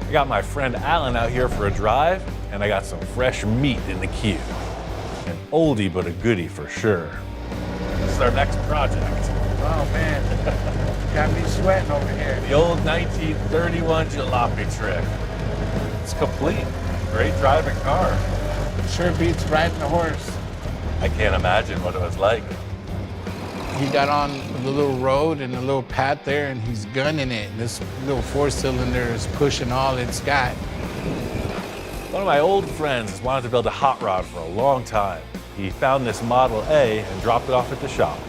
I got my friend Alan out here for a drive, and I got some fresh meat in the queue. An oldie but a goodie for sure. This is our next project. Oh man, got me sweating over here. The old 1931 jalopy trick. It's complete. Great driving car. Sure beats riding a horse. I can't imagine what it was like. He got on the little road and the little path there, and he's gunning it. This little four-cylinder is pushing all it's got. One of my old friends has wanted to build a hot rod for a long time. He found this Model A and dropped it off at the shop.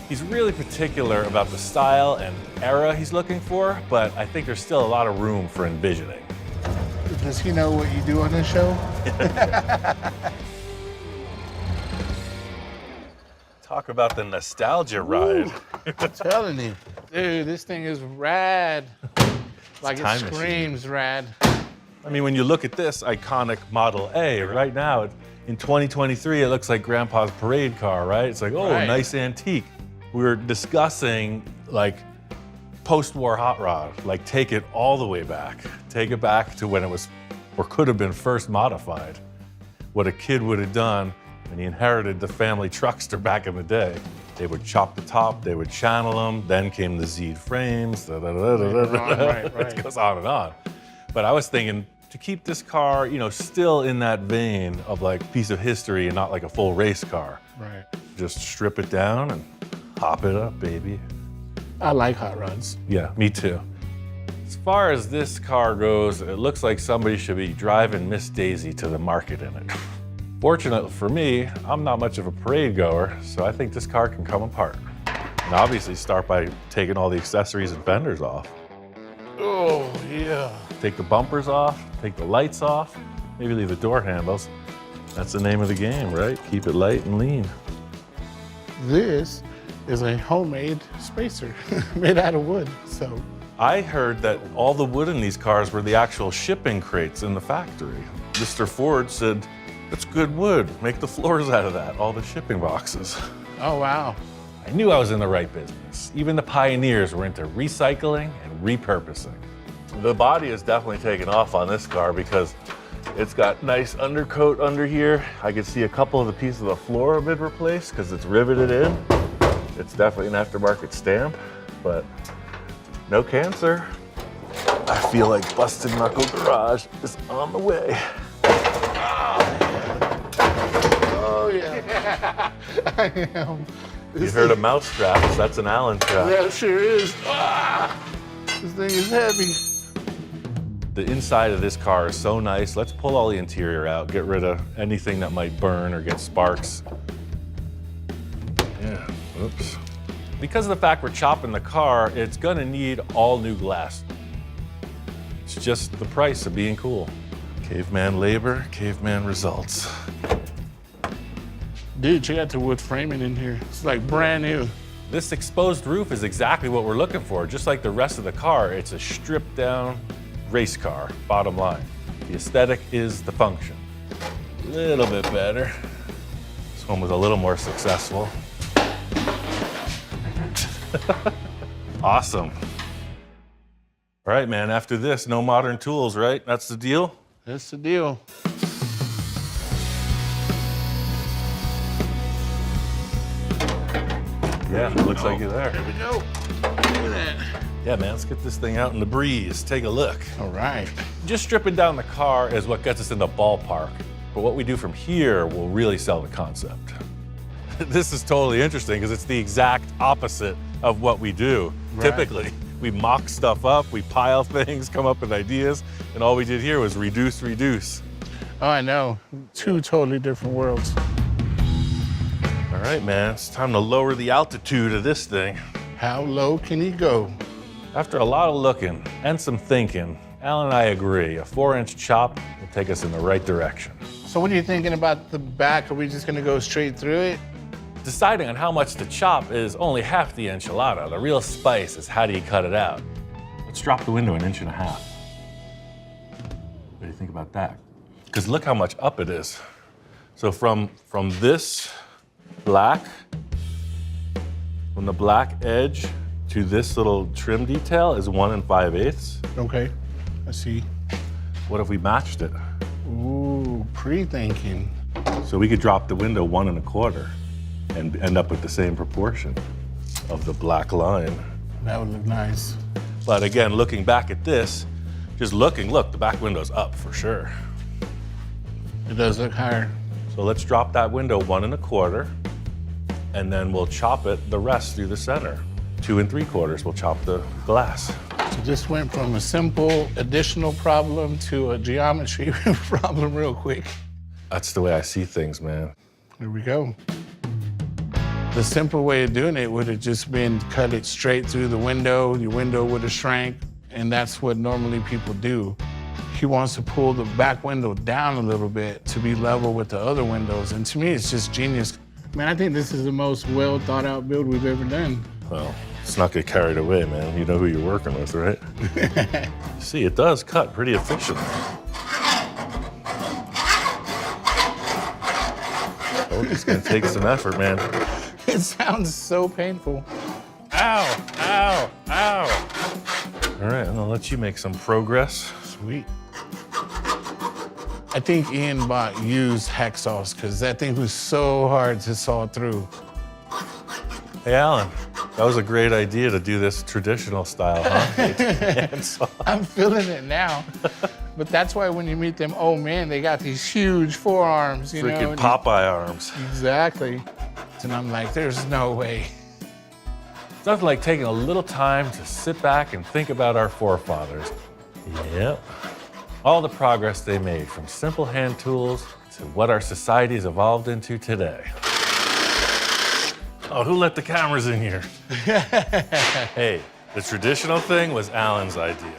He's really particular about the style and era he's looking for, but I think there's still a lot of room for envisioning. Does he know what you do on this show? Talk about the nostalgia ride. I'm telling you. Dude, this thing is rad. Like it screams rad. I mean, when you look at this iconic Model A, right now, in 2023, it looks like Grandpa's parade car, right? It's like, oh, Right. Nice antique. We were discussing, like, post-war hot rod, like take it all the way back. Take it back to when it was, or could have been first modified. What a kid would have done when he inherited the family truckster back in the day. They would chop the top, they would channel them, then came the Z frames, Right. It goes on and on. But I was thinking, to keep this car, you know, still in that vein of like piece of history and not like a full race car. Right. Just strip it down and hop it up, baby. I like hot rods. Yeah, me too. As far as this car goes, it looks like somebody should be driving Miss Daisy to the market in it. Fortunately for me, I'm not much of a parade goer, so I think this car can come apart. And obviously start by taking all the accessories and fenders off. Oh, yeah. Take the bumpers off, take the lights off, maybe leave the door handles. That's the name of the game, right? Keep it light and lean. This is a homemade spacer made out of wood, so. I heard that all the wood in these cars were the actual shipping crates in the factory. Mr. Ford said, "That's good wood. Make the floors out of that, all the shipping boxes." Oh, wow. I knew I was in the right business. Even the pioneers were into recycling and repurposing. The body is definitely taken off on this car because it's got nice undercoat under here. I could see a couple of the pieces of the floor have been replaced because it's riveted in. It's definitely an aftermarket stamp, but no cancer. I feel like Busted Knuckle Garage is on the way. Oh, yeah. I am. You heard of mouse traps, that's an Allen trap. That sure is. Ah! This thing is heavy. The inside of this car is so nice. Let's pull all the interior out, get rid of anything that might burn or get sparks. Yeah, oops. Because of the fact we're chopping the car, it's gonna need all new glass. It's just the price of being cool. Caveman labor, caveman results. Dude, check out the wood framing in here. It's like brand new. This exposed roof is exactly what we're looking for. Just like the rest of the car, it's a stripped down race car, bottom line. The aesthetic is the function. A little bit better. This one was a little more successful. Awesome. All right, man, after this, no modern tools, right? That's the deal? That's the deal. Yeah, looks like you're there. There we go. Look at that. Yeah, man, let's get this thing out in the breeze. Take a look. All right. Just stripping down the car is what gets us in the ballpark. But what we do from here will really sell the concept. This is totally interesting because it's the exact opposite of what we do. Right. Typically, we mock stuff up, we pile things, come up with ideas, and all we did here was reduce. Oh, I know. Two totally different worlds. All right, man, it's time to lower the altitude of this thing. How low can he go? After a lot of looking and some thinking, Alan and I agree, a 4-inch chop will take us in the right direction. So what are you thinking about the back? Are we just gonna go straight through it? Deciding on how much to chop is only half the enchilada. The real spice is how do you cut it out. Let's drop the window 1.5 inches. What do you think about that? Because look how much up it is. So from this black, from the black edge to this little trim detail is 1 5/8. Okay, I see. What if we matched it? Ooh, pre-thinking. So we could drop the window 1 1/4 and end up with the same proportion of the black line. That would look nice. But again, looking back at this, just looking, look, the back window's up for sure. It does look higher. So let's drop that window 1 1/4, and then we'll chop it the rest through the center. 2 3/4, we'll chop the glass. So this went from a simple additional problem to a geometry problem real quick. That's the way I see things, man. Here we go. The simple way of doing it would have just been cut it straight through the window. Your window would have shrank, and that's what normally people do. He wants to pull the back window down a little bit to be level with the other windows. And to me, it's just genius. Man, I think this is the most well thought out build we've ever done. Well, let's not get carried away, man. You know who you're working with, right? See, it does cut pretty efficiently. Oh, it's gonna take some effort, man. It sounds so painful. Ow, ow, ow. All right, I'm gonna let you make some progress. Sweet. I think Ian bought used hacksaws because that thing was so hard to saw through. Hey, Alan, that was a great idea to do this traditional style, huh? I'm feeling it now. But that's why when you meet them old men, they got these huge forearms, you know. Freaking Popeye arms. Exactly. And I'm like, there's no way. It's nothing like taking a little time to sit back and think about our forefathers. Yep. All the progress they made, from simple hand tools to what our society's evolved into today. Oh, who let the cameras in here? Hey, the traditional thing was Alan's idea.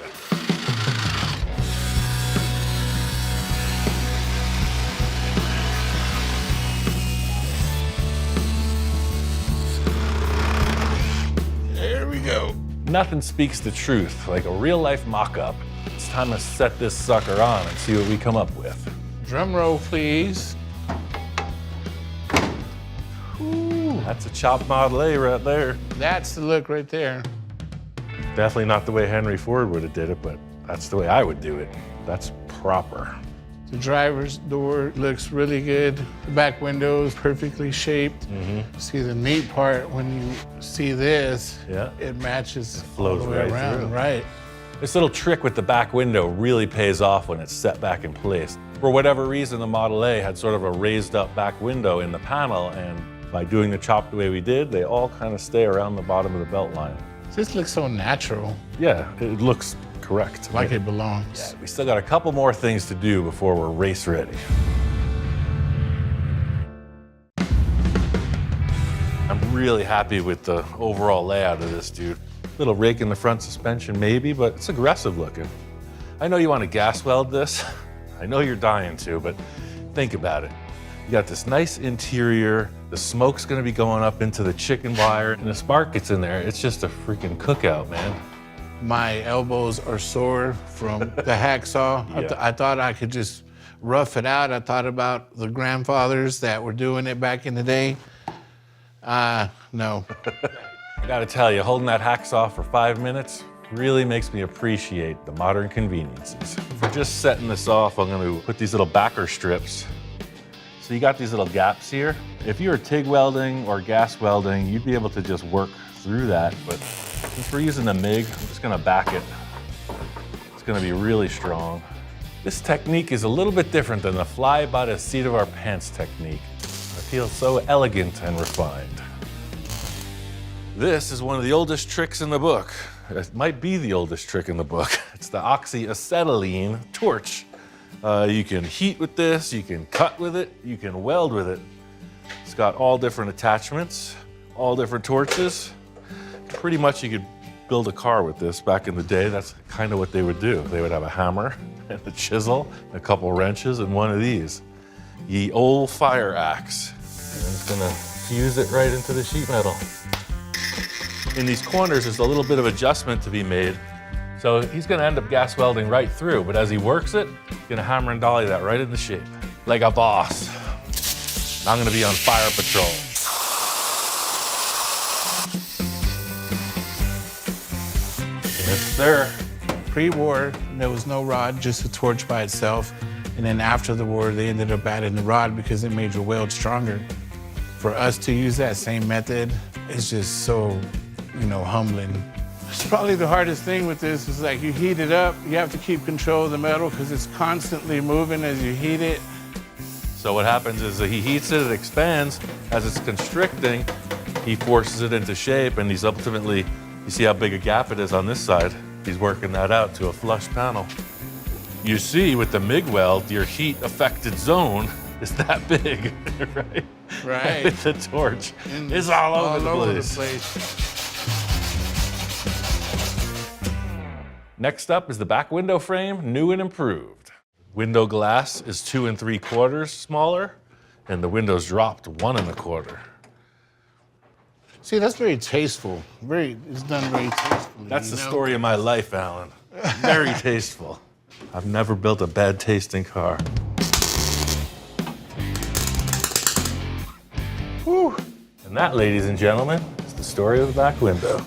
There we go. Nothing speaks the truth like a real-life mock-up. It's time to set this sucker on and see what we come up with. Drum roll, please. Ooh, that's a chopped Model A right there. That's the look right there. Definitely not the way Henry Ford would have did it, but that's the way I would do it. That's proper. The driver's door looks really good. The back window is perfectly shaped. See, the neat part when you see this, Yeah. it matches flows all the way right around. through. Right. This little trick with the back window really pays off when it's set back in place. For whatever reason, the Model A had sort of a raised up back window in the panel, and by doing the chop the way we did, they all kind of stay around the bottom of the belt line. This looks so natural, Yeah, it looks correct. like it belongs. We still got a couple more things to do before we're race ready. I'm really happy with the overall layout of this, dude. Little rake in the front suspension maybe, but it's aggressive looking. I know you want to gas weld this. I know you're dying to, but think about it. You got this nice interior, the smoke's gonna be going up into the chicken wire, and the spark gets in there. It's just a freaking cookout, man. My elbows are sore from the hacksaw. Yeah. I thought I could just rough it out. I thought about the grandfathers that were doing it back in the day. No. I gotta tell you, holding that hacksaw for 5 minutes really makes me appreciate the modern conveniences. For just setting this off, I'm gonna put these little backer strips. So you got these little gaps here. If you were TIG welding or gas welding, you'd be able to just work through that, but since we're using the MIG, I'm just gonna back it. It's gonna be really strong. This technique is a little bit different than the fly by the seat of our pants technique. It feels so elegant and refined. This is one of the oldest tricks in the book. It might be the oldest trick in the book. It's the oxyacetylene torch. You can heat with this, you can cut with it, you can weld with it. It's got all different attachments, all different torches. Pretty much you could build a car with this. Back in the day, that's kind of what they would do. They would have a hammer and a chisel, a couple wrenches, and one of these. Ye old fire axe. And it's gonna fuse it right into the sheet metal. In these corners, there's a little bit of adjustment to be made. So he's gonna end up gas welding right through, but as he works it, he's gonna hammer and dolly that right into shape. Like a boss. I'm gonna be on fire patrol. Yes, sir. Pre-war, there was no rod, just a torch by itself. And then after the war, they ended up adding the rod because it made your weld stronger. For us to use that same method is just so, humbling. It's probably the hardest thing with this is like you heat it up, you have to keep control of the metal because it's constantly moving as you heat it. So what happens is that he heats it, it expands. As it's constricting, he forces it into shape, and he's ultimately, you see how big a gap it is on this side? He's working that out to a flush panel. You see, with the MIG weld, your heat-affected zone is that big, right? Right. The torch is all over the place. Next up is the back window frame, new and improved. Window glass is 2 3/4 smaller, and the windows dropped 1 1/4. See, that's very tasteful. It's done very tastefully. That's the story of my life, Alan. Very tasteful. I've never built a bad tasting car. Whew. And that, ladies and gentlemen, is the story of the back window.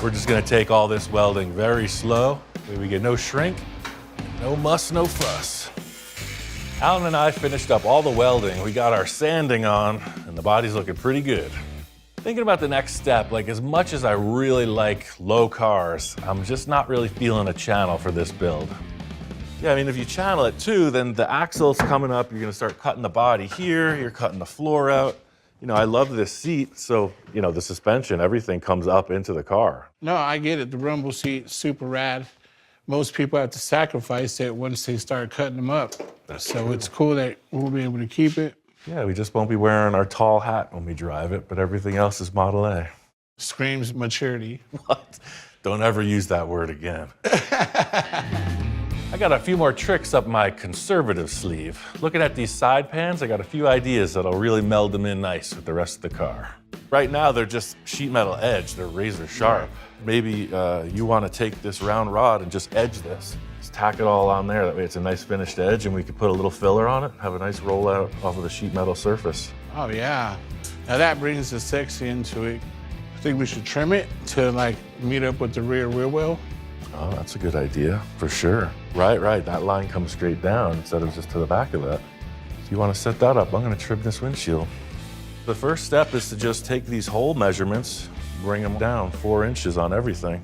We're just gonna take all this welding very slow, so we get no shrink, no muss, no fuss. Alan and I finished up all the welding. We got our sanding on, and the body's looking pretty good. Thinking about the next step, like as much as I really like low cars, I'm just not really feeling a channel for this build. Yeah, I mean, if you channel it too, then the axle's coming up, you're gonna start cutting the body here, you're cutting the floor out. I love this seat, so, the suspension, everything comes up into the car. No, I get it. The rumble seat, super rad. Most people have to sacrifice it once they start cutting them up. So it's cool that we'll be able to keep it. Yeah, we just won't be wearing our tall hat when we drive it, but everything else is Model A. Screams maturity. What? Don't ever use that word again. I got a few more tricks up my conservative sleeve. Looking at these side pans, I got a few ideas that'll really meld them in nice with the rest of the car. Right now, they're just sheet metal edge. They're razor sharp. Maybe you want to take this round rod and just edge this. Just tack it all on there. That way it's a nice finished edge, and we can put a little filler on it, have a nice rollout off of the sheet metal surface. Oh, yeah. Now that brings the sexy into it. I think we should trim it to meet up with the rear wheel well. Oh, that's a good idea, for sure. Right. That line comes straight down instead of just to the back of that. If you want to set that up, I'm going to trim this windshield. The first step is to just take these hole measurements, bring them down 4 inches on everything.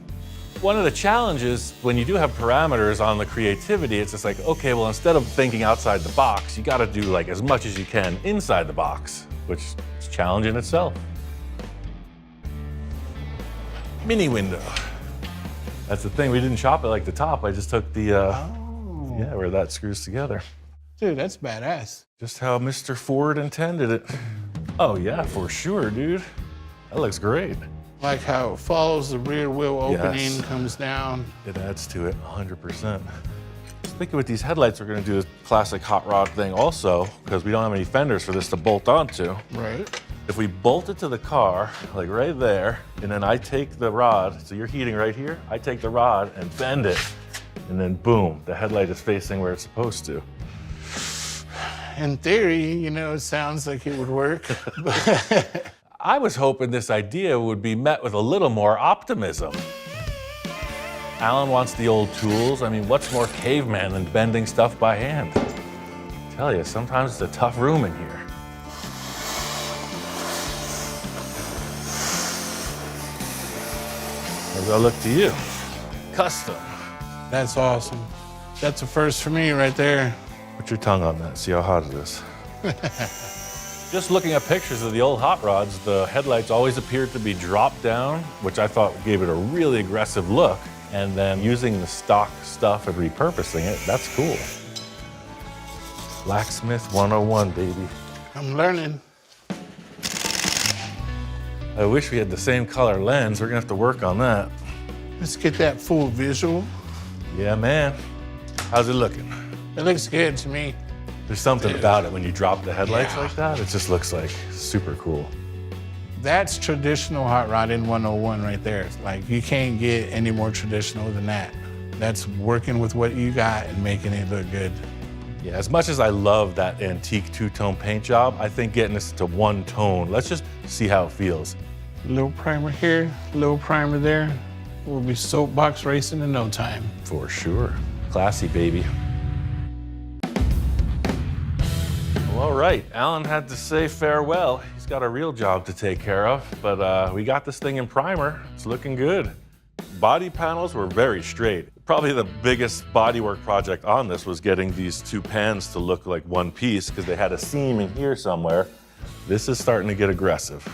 One of the challenges when you do have parameters on the creativity, it's just like, okay, well, instead of thinking outside the box, you got to do as much as you can inside the box, which is a challenge in itself. Mini window. That's the thing, we didn't chop it like the top. I just took the, where that screws together. Dude, that's badass. Just how Mr. Ford intended it. Oh yeah, for sure, dude. That looks great. Like how it follows the rear wheel opening, Yes. comes down. It adds to it 100%. Just thinking with these headlights, we're gonna do a classic hot rod thing also, because we don't have any fenders for this to bolt onto. Right. If we bolt it to the car, like right there, and then I take the rod, so you're heating right here, I take the rod and bend it, and then boom, the headlight is facing where it's supposed to. In theory, it sounds like it would work. I was hoping this idea would be met with a little more optimism. Alan wants the old tools. I mean, what's more caveman than bending stuff by hand? I tell you, sometimes it's a tough room in here. How's that look to you? Custom. That's awesome. That's a first for me right there. Put your tongue on that, see how hot it is. Just looking at pictures of the old hot rods, the headlights always appeared to be dropped down, which I thought gave it a really aggressive look. And then using the stock stuff and repurposing it, that's cool. Blacksmith 101, baby. I'm learning. I wish we had the same color lens. We're gonna have to work on that. Let's get that full visual. Yeah, man. How's it looking? It looks good to me. There's something about it when you drop the headlights like that. It just looks like super cool. That's traditional hot rod in 101 right there. You can't get any more traditional than that. That's working with what you got and making it look good. Yeah, as much as I love that antique two-tone paint job, I think getting this to one tone, let's just see how it feels. A little primer here, a little primer there. We'll be soapbox racing in no time. For sure. Classy, baby. Well, all right, Alan had to say farewell. He's got a real job to take care of, but we got this thing in primer. It's looking good. Body panels were very straight. Probably the biggest bodywork project on this was getting these two pans to look like one piece because they had a seam in here somewhere. This is starting to get aggressive.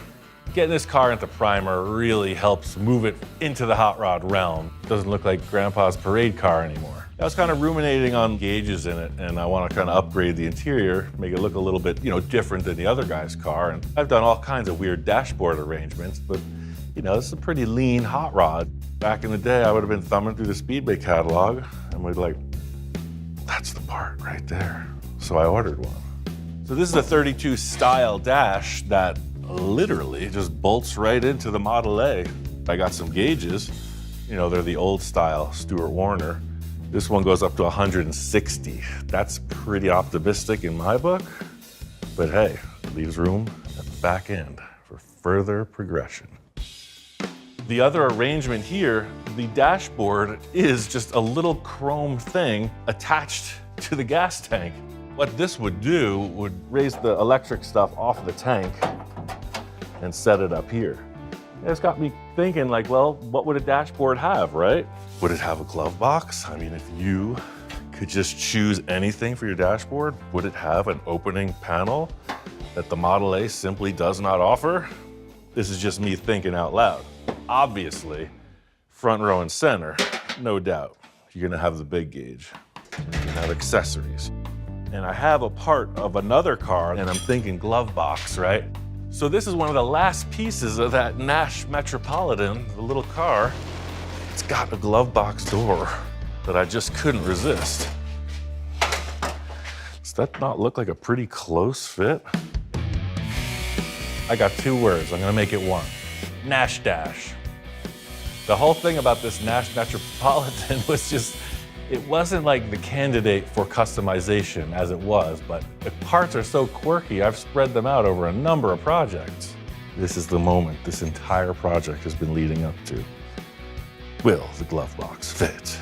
Getting this car into primer really helps move it into the hot rod realm. It doesn't look like Grandpa's parade car anymore. I was kind of ruminating on gauges in it, and I want to kind of upgrade the interior, make it look a little bit, different than the other guy's car. And I've done all kinds of weird dashboard arrangements, but this is a pretty lean hot rod. Back in the day, I would have been thumbing through the Speedway catalog and we'd like, that's the part right there. So I ordered one. So this is a 32 style dash that literally just bolts right into the Model A. I got some gauges. They're the old style Stuart Warner. This one goes up to 160. That's pretty optimistic in my book, but hey, it leaves room at the back end for further progression. The other arrangement here, the dashboard is just a little chrome thing attached to the gas tank. What this would do would raise the electric stuff off the tank and set it up here. It's got me thinking like, well, what would a dashboard have, right? Would it have a glove box? I mean, if you could just choose anything for your dashboard, would it have an opening panel that the Model A simply does not offer? This is just me thinking out loud. Obviously, front row and center, no doubt, you're gonna have the big gauge. You're gonna have accessories. And I have a part of another car, and I'm thinking glove box, right? So this is one of the last pieces of that Nash Metropolitan, the little car. It's got a glove box door that I just couldn't resist. Does that not look like a pretty close fit? I got two words, I'm gonna make it one. Nash Dash. The whole thing about this Nash Metropolitan was just, it wasn't like the candidate for customization as it was, but the parts are so quirky, I've spread them out over a number of projects. This is the moment this entire project has been leading up to. Will the glove box fit?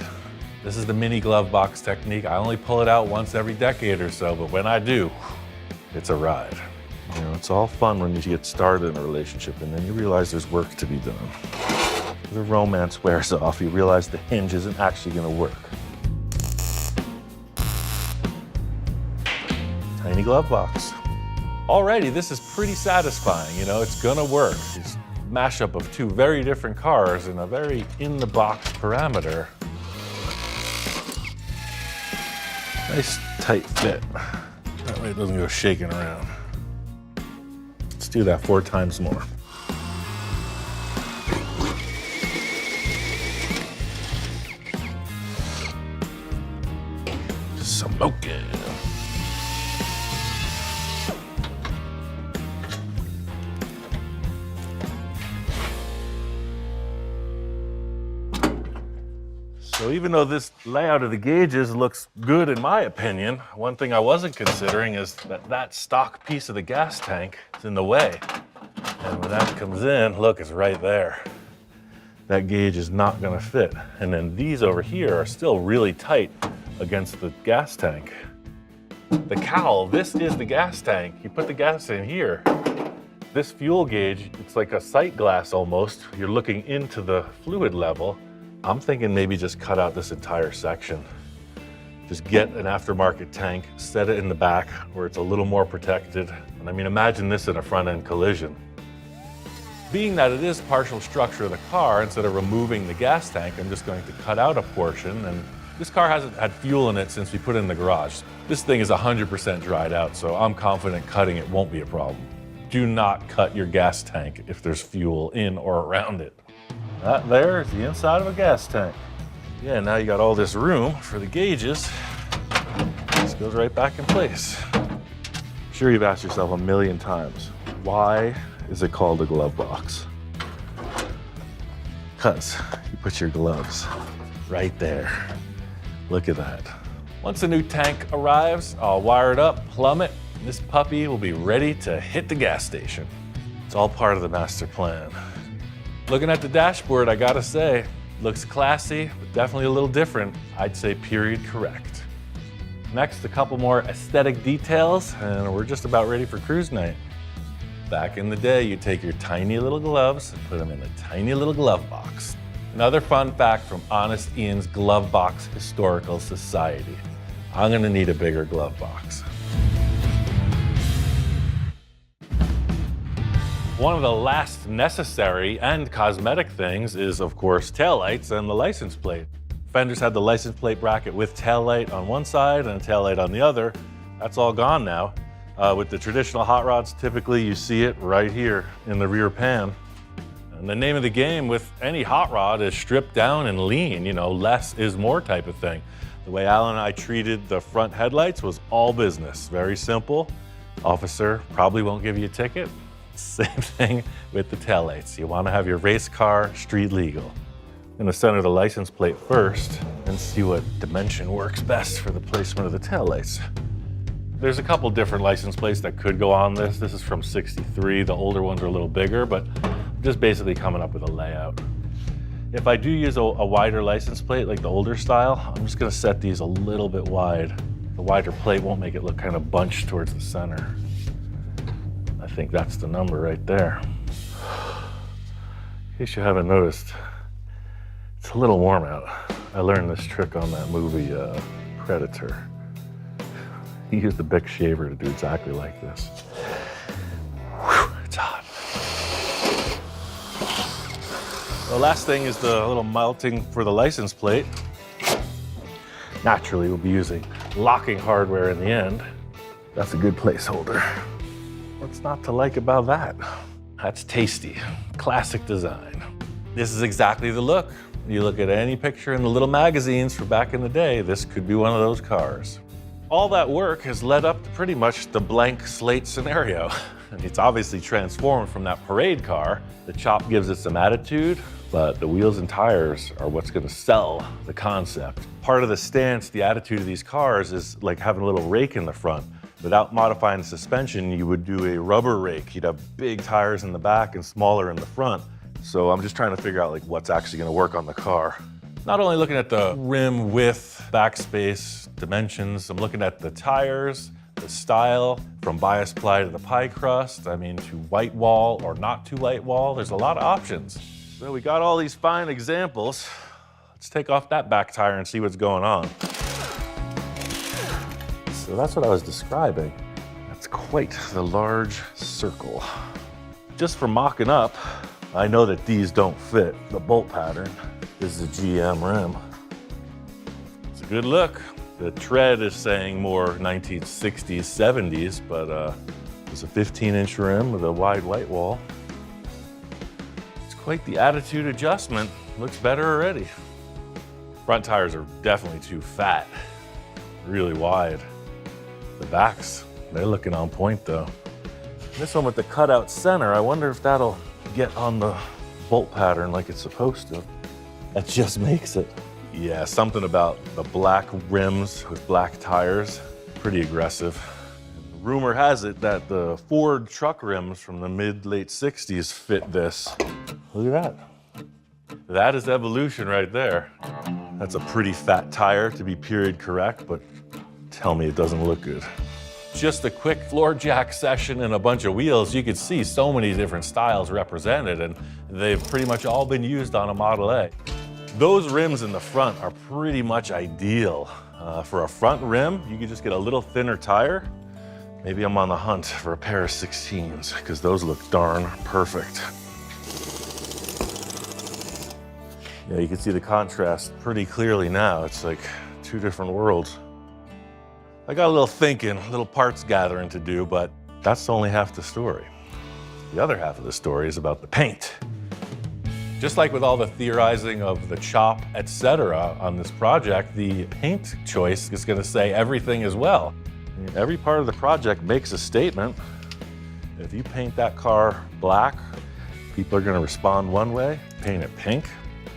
This is the mini glove box technique. I only pull it out once every decade or so, but when I do, it's a ride. It's all fun when you get started in a relationship and then you realize there's work to be done. The romance wears off, you realize the hinge isn't actually gonna work. Tiny glove box. Already, this is pretty satisfying, it's gonna work. It's a mashup of two very different cars in a very in-the-box parameter. Nice tight fit. That way it doesn't go shaking around. Let's do that 4 times more. Smoking. So even though this layout of the gauges looks good in my opinion, one thing I wasn't considering is that stock piece of the gas tank is in the way. And when that comes in, look, it's right there. That gauge is not gonna fit. And then these over here are still really tight against the gas tank. The cowl, this is the gas tank. You put the gas in here. This fuel gauge, it's like a sight glass almost. You're looking into the fluid level. I'm thinking maybe just cut out this entire section. Just get an aftermarket tank, set it in the back where it's a little more protected. And I mean, imagine this in a front end collision. Being that it is partial structure of the car, instead of removing the gas tank, I'm just going to cut out a portion. And this car hasn't had fuel in it since we put it in the garage. This thing is 100% dried out, so I'm confident cutting it won't be a problem. Do not cut your gas tank if there's fuel in or around it. That there is the inside of a gas tank. Yeah, now you got all this room for the gauges. This goes right back in place. I'm sure you've asked yourself a million times, why is it called a glove box? Because you put your gloves right there. Look at that. Once the new tank arrives, I'll wire it up, plumb it, and this puppy will be ready to hit the gas station. It's all part of the master plan. Looking at the dashboard, I gotta say, Looks classy, but definitely a little different. I'd say period correct. Next, a couple more aesthetic details, and we're just about ready for cruise night. Back in the day, you take your tiny little gloves and put them in a tiny little glove box. Another fun fact from Honest Ian's Glove Box Historical Society. I'm gonna need a bigger glove box. One of the last necessary and cosmetic things is, of course, taillights and the license plate. Fenders had the license plate bracket with taillight on one side and a taillight on the other. That's all gone now. With the traditional hot rods, typically you see it right here in the rear pan. And the name of the game with any hot rod is stripped down and lean, you know, less is more type of thing. The way Alan and I treated the front headlights was all business, very simple. Officer probably won't give you a ticket. Same thing with the taillights. You want to have your race car street legal. I'm going to center the license plate first and see what dimension works best for the placement of the taillights. There's a couple different license plates that could go on this. This is from '63. The older ones are a little bigger, but I'm just basically coming up with a layout. If I do use a wider license plate, like the older style, I'm just going to set these a little bit wide. The wider plate won't make it look kind of bunched towards the center. I think that's the number right there. In case you haven't noticed, it's a little warm out. I learned this trick on that movie, Predator. He used the Bic shaver to do exactly like this. Whew, it's hot. The last thing is the little mounting for the license plate. Naturally, we'll be using locking hardware in the end. That's a good placeholder. What's not to like about that? That's tasty, classic design. This is exactly the look. You look at any picture in the little magazines from back in the day, this could be one of those cars. All that work has led up to pretty much the blank slate scenario. And it's obviously transformed from that parade car. The chop gives it some attitude, but the wheels and tires are what's gonna sell the concept. Part of the stance, the attitude of these cars is like having a little rake in the front. Without modifying the suspension, you would do a rubber rake. You'd have big tires in the back and smaller in the front. So I'm just trying to figure out like what's actually gonna work on the car. Not only looking at the rim width, backspace, dimensions, I'm looking at the tires, the style, from bias ply to the pie crust, I mean to white wall or not to white wall, there's a lot of options. So we got all these fine examples. Let's take off that back tire and see what's going on. So that's what I was describing. That's quite the large circle. Just from mocking up, I know that these don't fit the bolt pattern. This is a GM rim. It's a good look. The tread is saying more 1960s, 70s, but it's a 15-inch rim with a wide white wall. It's quite the attitude adjustment. Looks better already. Front tires are definitely too fat, really wide. The backs, they're looking on point though. This one with the cutout center, I wonder if that'll get on the bolt pattern like it's supposed to. That just makes it. Yeah, something about the black rims with black tires, pretty aggressive. And rumor has it that the Ford truck rims from the mid-late 60s fit this. Look at that. That is evolution right there. That's a pretty fat tire to be period correct, but tell me it doesn't look good. Just a quick floor jack session and a bunch of wheels, you could see so many different styles represented, and they've pretty much all been used on a Model A. Those rims in the front are pretty much ideal. For a front rim, you could just get a little thinner tire. Maybe I'm on the hunt for a pair of 16s, because those look darn perfect. Yeah, you can see the contrast pretty clearly now. It's like two different worlds. I got a little thinking, a little parts gathering to do, but that's only half the story. The other half of the story is about the paint. Just like with all the theorizing of the chop, etc. on this project, the paint choice is going to say everything as well. I mean, every part of the project makes a statement. If you paint that car black, people are going to respond one way. Paint it pink,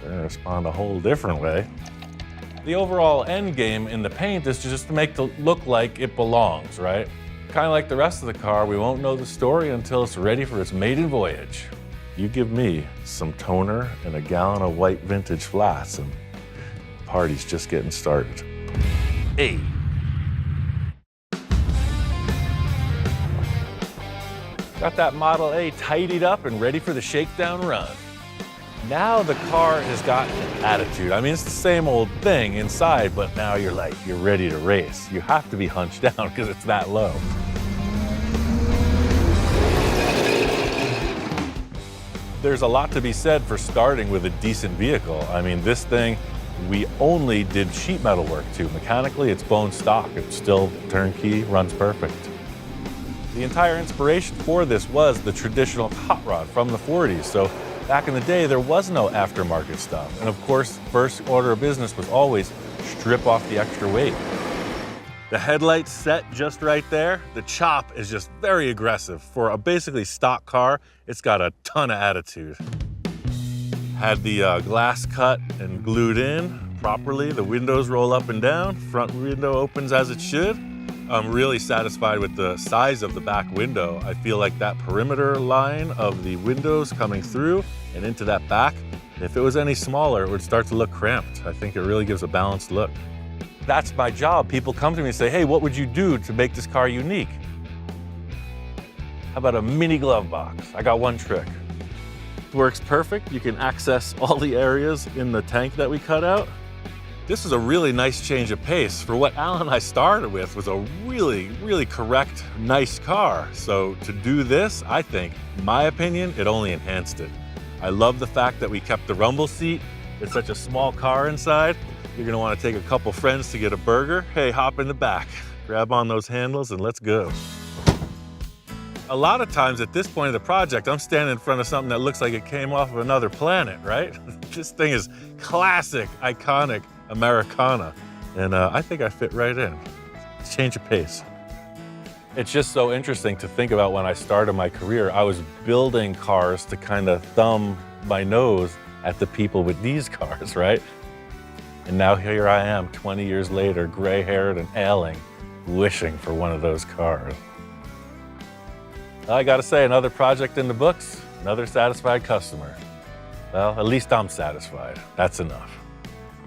they're going to respond a whole different way. The overall end game in the paint is just to make it look like it belongs, right? Kind of like the rest of the car, we won't know the story until it's ready for its maiden voyage. You give me some toner and a gallon of white vintage flats, and the party's just getting started. Hey. Got that Model A tidied up and ready for the shakedown run. Now the car has got an attitude. I mean, it's the same old thing inside, but now you're ready to race. You have to be hunched down because it's that low. There's a lot to be said for starting with a decent vehicle. I mean, this thing, we only did sheet metal work to. Mechanically, it's bone stock. It's still turnkey, runs perfect. The entire inspiration for this was the traditional hot rod from the 40s. So back in the day, there was no aftermarket stuff. And of course, first order of business was always strip off the extra weight. The headlights set just right there. The chop is just very aggressive. For a basically stock car, it's got a ton of attitude. Had the glass cut and glued in properly. The windows roll up and down. Front window opens as it should. I'm really satisfied with the size of the back window. I feel like that perimeter line of the windows coming through and into that back, if it was any smaller, it would start to look cramped. I think it really gives a balanced look. That's my job. People come to me and say, hey, what would you do to make this car unique? How about a mini glove box? I got one trick. It works perfect. You can access all the areas in the tank that we cut out. This is a really nice change of pace. For what Alan and I started with was a really, really correct, nice car. So to do this, I think, in my opinion, it only enhanced it. I love the fact that we kept the rumble seat. It's such a small car inside. You're gonna wanna take a couple friends to get a burger. Hey, hop in the back, grab on those handles and let's go. A lot of times at this point of the project, I'm standing in front of something that looks like it came off of another planet, right? This thing is classic, iconic Americana. And I think I fit right in. Change of pace. It's just so interesting to think about when I started my career, I was building cars to kind of thumb my nose at the people with these cars, right? And now here I am, 20 years later, gray-haired and ailing, wishing for one of those cars. I gotta say, another project in the books, another satisfied customer. Well, at least I'm satisfied. That's enough.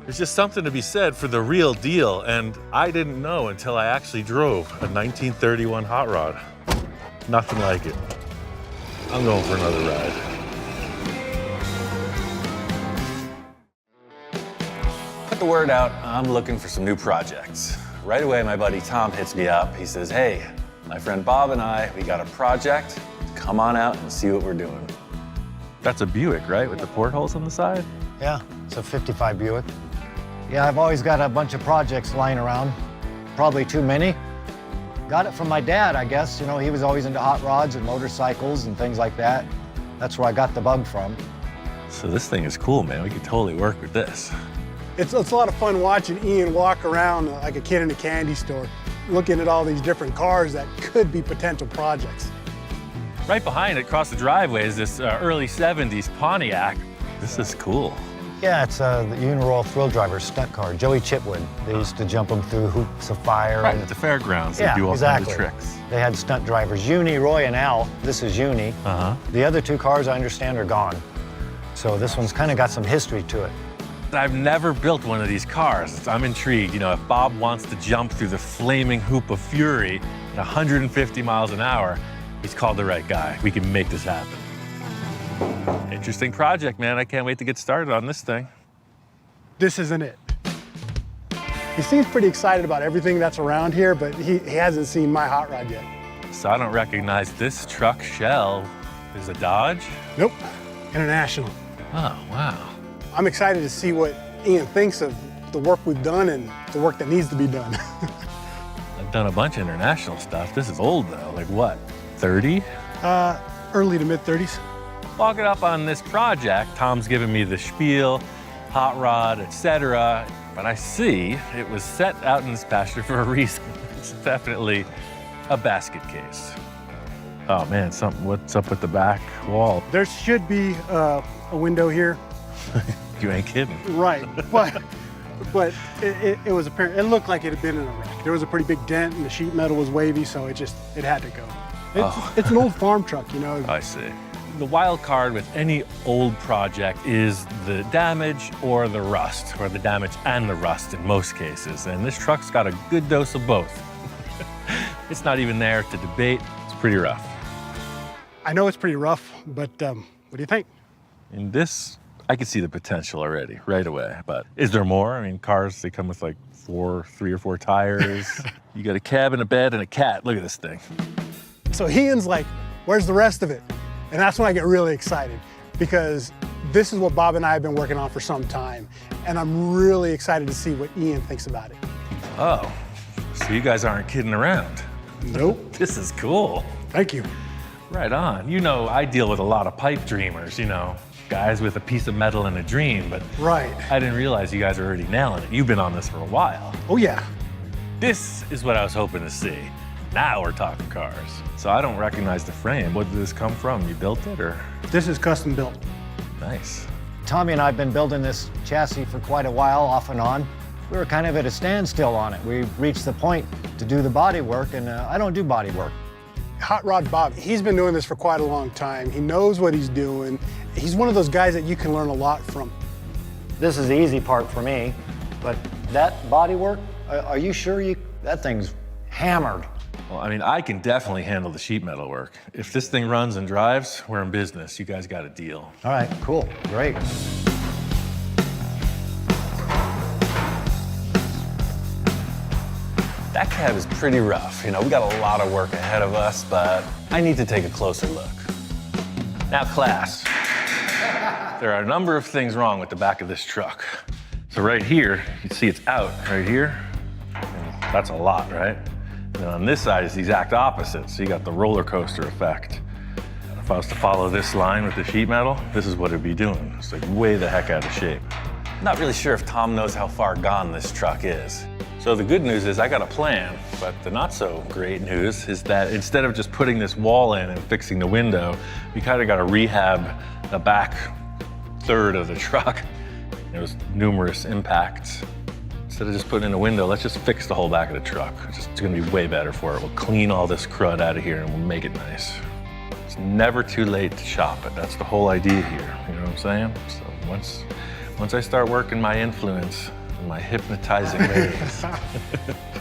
There's just something to be said for the real deal, and I didn't know until I actually drove a 1931 hot rod. Nothing like it. I'm going for another ride. Put the word out, I'm looking for some new projects. Right away, my buddy Tom hits me up. He says, hey, my friend Bob and I, we got a project. Come on out and see what we're doing. That's a Buick, right? With the portholes on the side? Yeah, it's a 55 Buick. Yeah, I've always got a bunch of projects lying around. Probably too many. Got it from my dad, I guess. You know, he was always into hot rods and motorcycles and things like that. That's where I got the bug from. So this thing is cool, man. We could totally work with this. It's a lot of fun watching Ian walk around like a kid in a candy store, looking at all these different cars that could be potential projects. Right behind it, across the driveway, is this early 70s Pontiac. This is cool. Yeah, it's the Uniroyal Thrill Driver stunt car, Joey Chitwood. They used to jump them through hoops of fire. Right, and, at the fairgrounds, yeah, they do all exactly. kinds of tricks. They had stunt drivers, Uni, Roy, and Al. This is Uni. The other two cars, I understand, are gone. So this one's kind of got some history to it. I've never built one of these cars. I'm intrigued. You know, if Bob wants to jump through the flaming hoop of fury at 150 miles an hour, he's called the right guy. We can make this happen. Interesting project, man. I can't wait to get started on this thing. This isn't it. He seems pretty excited about everything that's around here, but he hasn't seen my hot rod yet. So I don't recognize this truck shell. Is a Dodge? Nope, International. Oh, wow. I'm excited to see what Ian thinks of the work we've done and the work that needs to be done. I've done a bunch of international stuff. This is old though, like what, 30? Early to mid 30s. Walking up on this project, Tom's giving me the spiel, hot rod, etc. But I see it was set out in this pasture for a reason. It's definitely a basket case. Oh man, what's up with the back wall? There should be a window here. You ain't kidding. Right, but it was apparent. It looked like it had been in a wreck. There was a pretty big dent, and the sheet metal was wavy, so it had to go. It's an old farm truck, you know. I see. The wild card with any old project is the damage or the rust, or the damage and the rust in most cases. And this truck's got a good dose of both. It's not even there to debate. It's pretty rough. I know it's pretty rough, but what do you think? In this, I could see the potential already, right away. But is there more? I mean, cars, they come with like 3 or 4 tires. You got a cabin, a bed, and a cat. Look at this thing. So Ian's like, where's the rest of it? And that's when I get really excited, because this is what Bob and I have been working on for some time. And I'm really excited to see what Ian thinks about it. Oh, so you guys aren't kidding around. Nope. This is cool. Thank you. Right on. You know, I deal with a lot of pipe dreamers, you know, guys with a piece of metal and a dream, but Right. I didn't realize you guys are already nailing it. You've been on this for a while. Oh, yeah. This is what I was hoping to see. Now we're talking cars. So I don't recognize the frame. What did this come from? You built it, or? This is custom built. Nice. Tommy and I have been building this chassis for quite a while, off and on. We were kind of at a standstill on it. We reached the point to do the body work, and I don't do body work. Hot Rod Bob, he's been doing this for quite a long time. He knows what he's doing. He's one of those guys that you can learn a lot from. This is the easy part for me, but that body work, are you sure that thing's hammered? Well, I mean, I can definitely handle the sheet metal work. If this thing runs and drives, we're in business. You guys got a deal. All right, cool, great. That cab is pretty rough. You know, we got a lot of work ahead of us, but I need to take a closer look. Now, class, there are a number of things wrong with the back of this truck. So right here, you see it's out right here. And that's a lot, right? And then on this side is the exact opposite. So you got the roller coaster effect. If I was to follow this line with the sheet metal, this is what it'd be doing. It's like way the heck out of shape. Not really sure if Tom knows how far gone this truck is. So the good news is I got a plan, but the not so great news is that instead of just putting this wall in and fixing the window, we kind of got to rehab the back third of the truck. There was numerous impacts. Instead of just putting in a window, let's just fix the whole back of the truck. It's gonna be way better for it. We'll clean all this crud out of here and we'll make it nice. It's never too late to shop it. That's the whole idea here, you know what I'm saying? So once I start working my influence, my hypnotizing ways.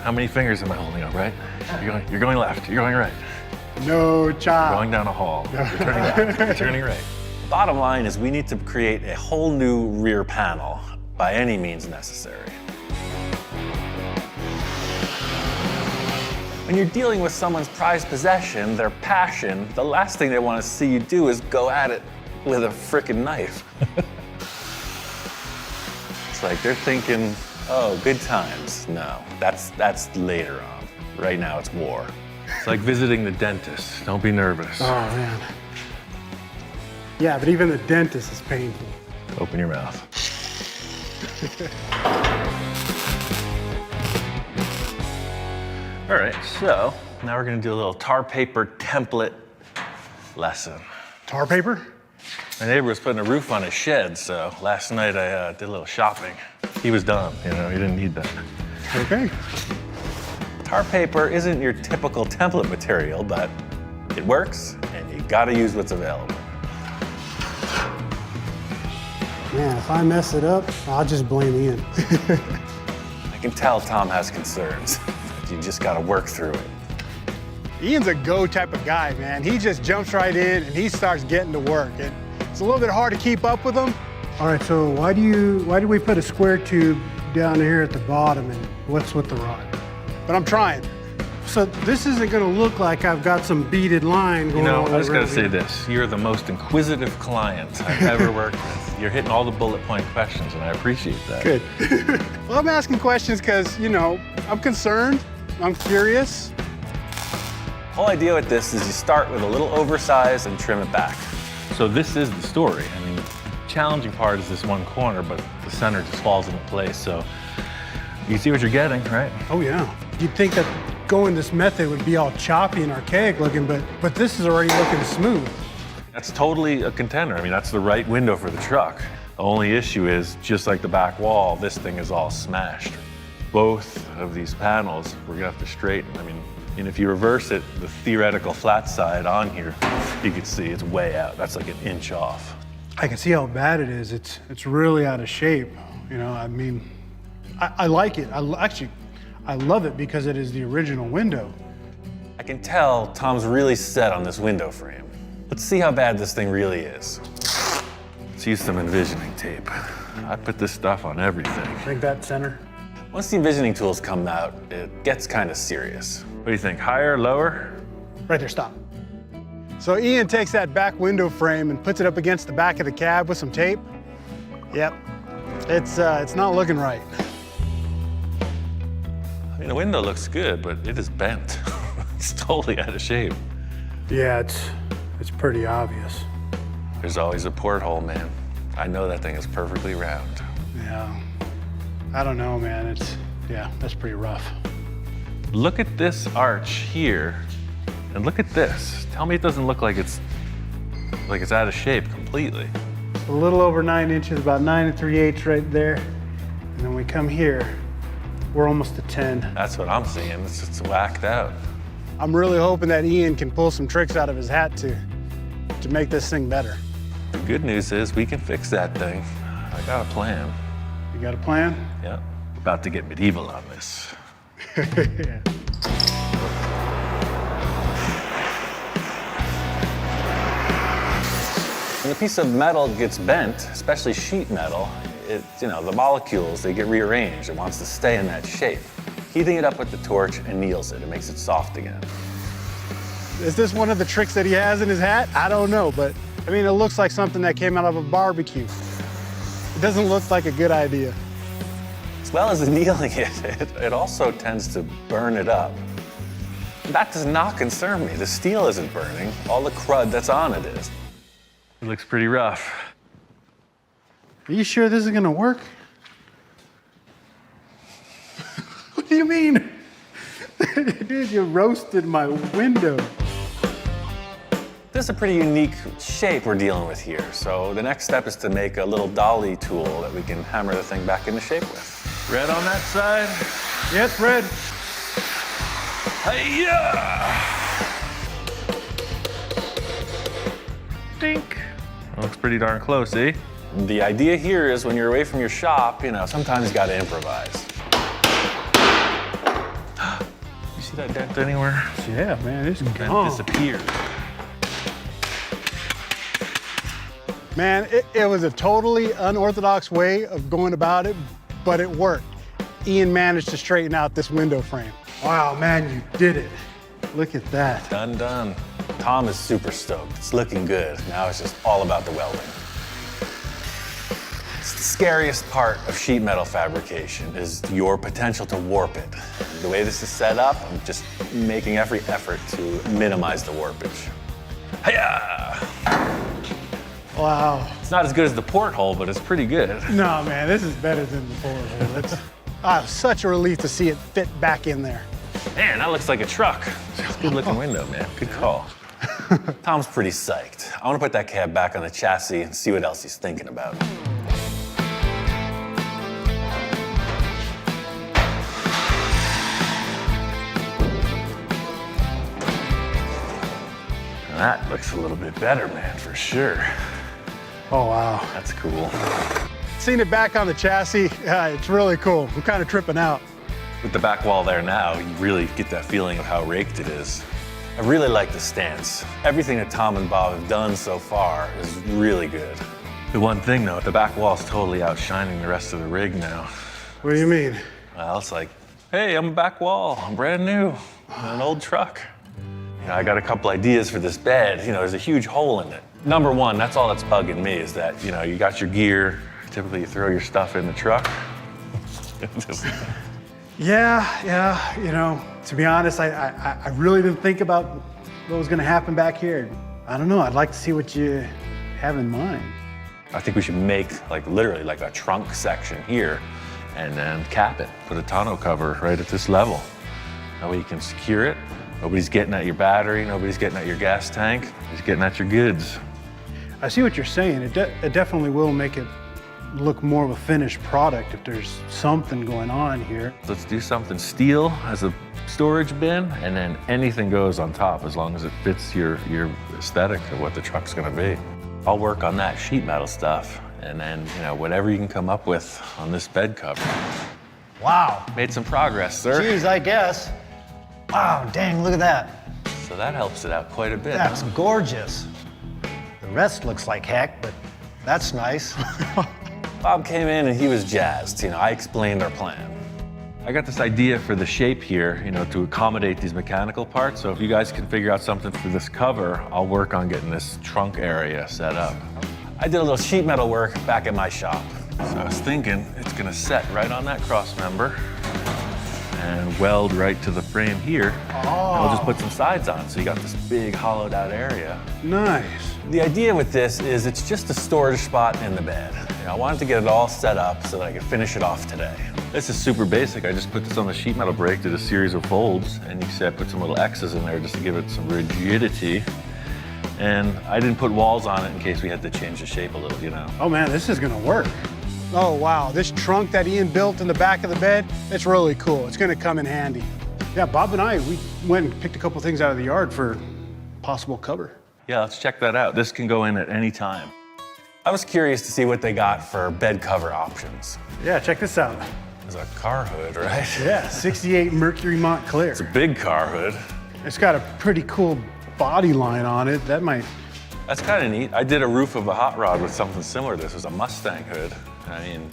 How many fingers am I holding up, right? You're going left, you're going right. No chop. You're going down a hall, you're turning left, you're turning right. The bottom line is we need to create a whole new rear panel by any means necessary. When you're dealing with someone's prized possession, their passion, the last thing they want to see you do is go at it with a frickin' knife. It's like they're thinking, oh, good times. No, that's later on. Right now it's war. It's like visiting the dentist. Don't be nervous. Oh, man. Yeah, but even the dentist is painful. Open your mouth. All right, so now we're gonna do a little tar paper template lesson. Tar paper? My neighbor was putting a roof on his shed, so last night I did a little shopping. He was done, you know, he didn't need that. Okay. Tar paper isn't your typical template material, but it works, and you gotta use what's available. Man, if I mess it up, I'll just blame Ian. I can tell Tom has concerns. You just gotta work through it. Ian's a go type of guy, man. He just jumps right in and he starts getting to work. And it's a little bit hard to keep up with him. All right, so why do we put a square tube down here at the bottom, and what's with the rod? But I'm trying. So this isn't gonna look like I've got some beaded line going on. You know, I just gotta say here. this. You're the most inquisitive client I've ever worked with. You're hitting all the bullet point questions, and I appreciate that. Good. Well, I'm asking questions because, you know, I'm concerned, I'm curious. The whole idea with this is you start with a little oversize and trim it back. So this is the story. I mean, the challenging part is this one corner, but the center just falls into place. So you see what you're getting, right? Oh, yeah. You'd think that going this method would be all choppy and archaic looking, but this is already looking smooth. That's totally a contender. I mean, that's the right window for the truck. The only issue is, just like the back wall, this thing is all smashed. Both of these panels, we're gonna have to straighten. I mean, And if you reverse it, the theoretical flat side on here, you can see it's way out. That's like an inch off. I can see how bad it is. It's really out of shape. You know, I mean, I like it. I love it because it is the original window. I can tell Tom's really set on this window frame. Let's see how bad this thing really is. Let's use some envisioning tape. I put this stuff on everything. Think that center? Once the envisioning tools come out, it gets kind of serious. What do you think, higher, lower? Right there, stop. So Ian takes that back window frame and puts it up against the back of the cab with some tape. Yep, it's not looking right. I mean, the window looks good, but it is bent. It's totally out of shape. Yeah, it's pretty obvious. There's always a porthole, man. I know that thing is perfectly round. Yeah, I don't know, man. Yeah, that's pretty rough. Look at this arch here, and look at this. Tell me it doesn't look like it's out of shape completely. A little over 9 inches, about 9 3/8 right there. And then we come here, we're almost to 10. That's what I'm seeing. It's whacked out. I'm really hoping that Ian can pull some tricks out of his hat to make this thing better. The good news is we can fix that thing. I got a plan. You got a plan? Yeah. About to get medieval on this. Yeah. When a piece of metal gets bent, especially sheet metal, the molecules, they get rearranged. It wants to stay in that shape. Heating it up with the torch anneals it. It makes it soft again. Is this one of the tricks that he has in his hat? I don't know, but I mean, it looks like something that came out of a barbecue. It doesn't look like a good idea. As well as annealing it also tends to burn it up. That does not concern me. The steel isn't burning. All the crud that's on it is. It looks pretty rough. Are you sure this is gonna work? What do you mean? Dude, you roasted my window. This is a pretty unique shape we're dealing with here. So the next step is to make a little dolly tool that we can hammer the thing back into shape with. Red on that side? Yes, red. Hi-ya! Dink. Looks pretty darn close, eh? The idea here is when you're away from your shop, sometimes you gotta improvise. You see that dent anywhere? Yeah, man, it's Dent gone. disappeared. Man, it was a totally unorthodox way of going about it, but it worked. Ian managed to straighten out this window frame. Wow, man, you did it. Look at that. Done. Tom is super stoked. It's looking good. Now it's just all about the welding. It's the scariest part of sheet metal fabrication is your potential to warp it. The way this is set up, I'm just making every effort to minimize the warpage. Hi-ya! Wow. It's not as good as the porthole, but it's pretty good. No, man, this is better than the porthole. It's such a relief to see it fit back in there. Man, that looks like a truck. It's a good looking window, man. Good call. Tom's pretty psyched. I want to put that cab back on the chassis and see what else he's thinking about. That looks a little bit better, man, for sure. Oh, wow. That's cool. Seeing it back on the chassis, it's really cool. I'm kind of tripping out. With the back wall there now, you really get that feeling of how raked it is. I really like the stance. Everything that Tom and Bob have done so far is really good. The one thing though, the back wall's totally outshining the rest of the rig now. What do you mean? Well, it's like, hey, I'm a back wall. I'm brand new. I'm an old truck. I got a couple ideas for this bed. There's a huge hole in it. Number one, that's all that's bugging me is that, you got your gear. Typically you throw your stuff in the truck. Yeah, to be honest, I really didn't think about what was gonna happen back here. I don't know, I'd like to see what you have in mind. I think we should make literally a trunk section here and then cap it. Put a tonneau cover right at this level. That way you can secure it. Nobody's getting at your battery, nobody's getting at your gas tank, nobody's getting at your goods. I see what you're saying. It definitely will make it look more of a finished product if there's something going on here. Let's do something steel as a storage bin, and then anything goes on top as long as it fits your aesthetic of what the truck's gonna be. I'll work on that sheet metal stuff, and then, you know, whatever you can come up with on this bed cover. Wow. Made some progress, sir. Geez, I guess. Wow, dang, look at that. So that helps it out quite a bit. That's gorgeous. The rest looks like heck, but that's nice. Bob came in and he was jazzed. You know, I explained our plan. I got this idea for the shape here, you know, to accommodate these mechanical parts. So if you guys can figure out something for this cover, I'll work on getting this trunk area set up. I did a little sheet metal work back at my shop. So I was thinking it's gonna set right on that cross member and weld right to the frame here. Oh. And we'll just put some sides on. So you got this big hollowed out area. Nice. The idea with this is it's just a storage spot in the bed. You know, I wanted to get it all set up so that I could finish it off today. This is super basic. I just put this on the sheet metal brake, did a series of folds, and you see I put some little X's in there just to give it some rigidity. And I didn't put walls on it in case we had to change the shape a little, you know. Oh man, this is gonna work. Oh wow, this trunk that Ian built in the back of the bed, it's really cool. It's gonna come in handy. Yeah, Bob and I, we went and picked a couple things out of the yard for possible cover. Yeah, let's check that out. This can go in at any time. I was curious to see what they got for bed cover options. Yeah, check this out. There's a car hood, right? Yeah, 68 Mercury Montclair. It's a big car hood. It's got a pretty cool body line on it. That might, That's kind of neat. I did a roof of a hot rod with something similar. This was a Mustang hood. I mean,